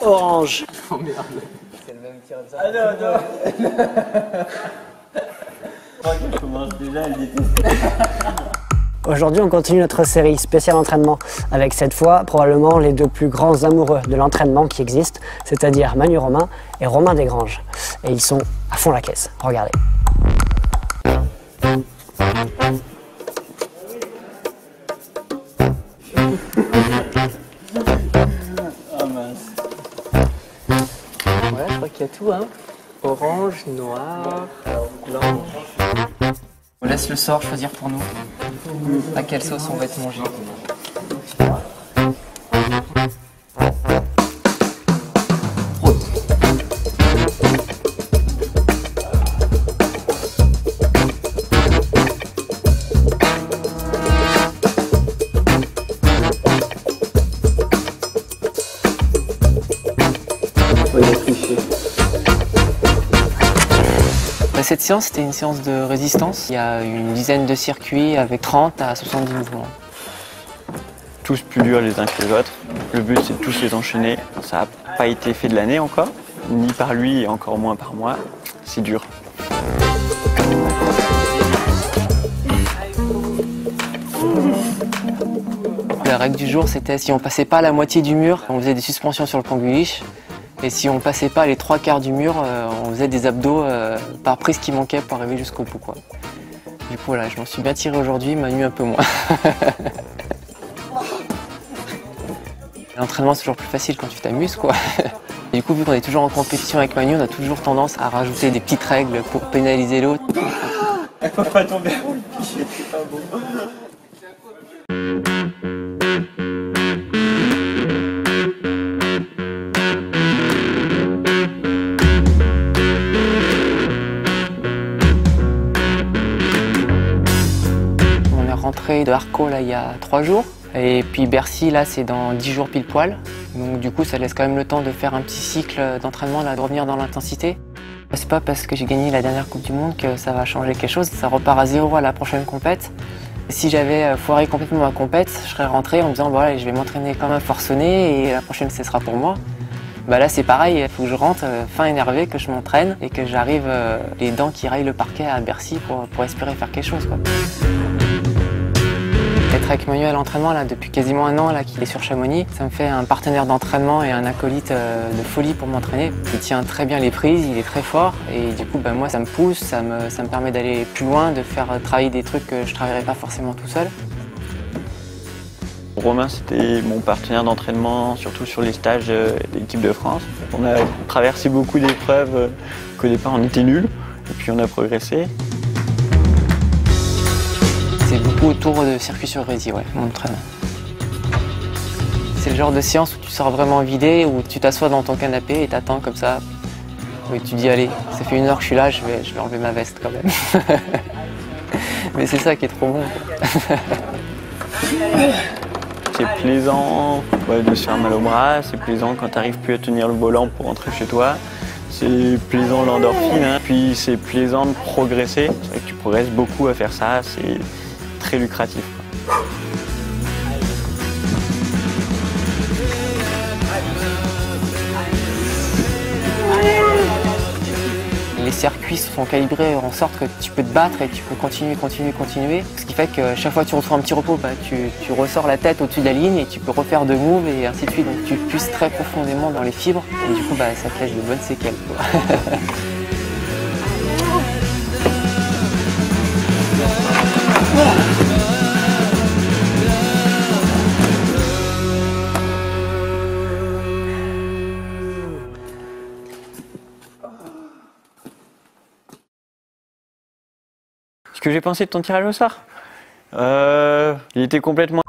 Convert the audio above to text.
Orange. Oh merde. C'est le même tir de ça. Ah non, non. Je crois qu'elle commence déjà à le détester. Aujourd'hui, on continue notre série spéciale entraînement avec cette fois probablement les deux plus grands amoureux de l'entraînement qui existent, c'est-à-dire Manu Romain et Romain Desgranges. Et ils sont à fond la caisse. Regardez. Ah mince. Ouais, je crois qu'il y a tout, hein. Orange, noir, blanc. On laisse le sort choisir pour nous à quelle sauce on va être mangé. Cette séance, c'était une séance de résistance. Il y a une dizaine de circuits avec 30 à 70 mouvements. Tous plus durs les uns que les autres. Le but, c'est de tous les enchaîner. Ça n'a pas été fait de l'année encore, ni par lui et encore moins par moi. C'est dur. La règle du jour, c'était si on passait pas la moitié du mur, on faisait des suspensions sur le panguliche. Et si on passait pas les 3/4 du mur, on faisait des abdos par prise qui manquait pour arriver jusqu'au bout, quoi. Du coup, voilà, je m'en suis bien tiré aujourd'hui, Manu un peu moins. L'entraînement, c'est toujours plus facile quand tu t'amuses, quoi. Et du coup, vu qu'on est toujours en compétition avec Manu, on a toujours tendance à rajouter des petites règles pour pénaliser l'autre. Elle peut pas tomber avant le pichet, c'est pas bon. Rentré de Arco là il y a 3 jours et puis Bercy là c'est dans 10 jours pile poil, donc du coup ça laisse quand même le temps de faire un petit cycle d'entraînement là, de revenir dans l'intensité. C'est pas parce que j'ai gagné la dernière Coupe du Monde que ça va changer quelque chose, ça repart à zéro à la prochaine compète. Si j'avais foiré complètement ma compète, je serais rentré en me disant bon allez, je vais m'entraîner comme un forcené et la prochaine ce sera pour moi. Bah là c'est pareil, il faut que je rentre fin énervé, que je m'entraîne et que j'arrive les dents qui raillent le parquet à Bercy pour espérer faire quelque chose, quoi. Être avec Manu à l'entraînement là, depuis quasiment 1 an là, qu'il est sur Chamonix, ça me fait un partenaire d'entraînement et un acolyte de folie pour m'entraîner. Il tient très bien les prises, il est très fort et du coup moi ça me pousse, ça me permet d'aller plus loin, de faire travailler des trucs que je ne travaillerais pas forcément tout seul. Romain, c'était mon partenaire d'entraînement, surtout sur les stages de l'équipe de France. On a traversé beaucoup d'épreuves qu'au départ on était nuls et puis on a progressé. C'est beaucoup autour de circuit sur Rézy, ouais, mon entraînement. C'est le genre de séance où tu sors vraiment vidé, où tu t'assois dans ton canapé et t'attends comme ça. Et tu dis allez, ça fait 1 heure que je suis là, je vais enlever ma veste quand même. Mais c'est ça qui est trop bon, quoi. C'est plaisant de se faire mal au bras, c'est plaisant quand tu n'arrives plus à tenir le volant pour rentrer chez toi. C'est plaisant l'endorphine, hein. Puis c'est plaisant de progresser. C'est vrai que tu progresses beaucoup à faire ça, c'est très lucratif. Les circuits sont calibrés en sorte que tu peux te battre et tu peux continuer. Ce qui fait que chaque fois que tu retrouves un petit repos, tu ressors la tête au-dessus de la ligne et tu peux refaire 2 moves et ainsi de suite. Donc tu puisses très profondément dans les fibres et du coup ça te laisse de bonnes séquelles, quoi. Ce que j'ai pensé de ton tirage au sort, il était complètement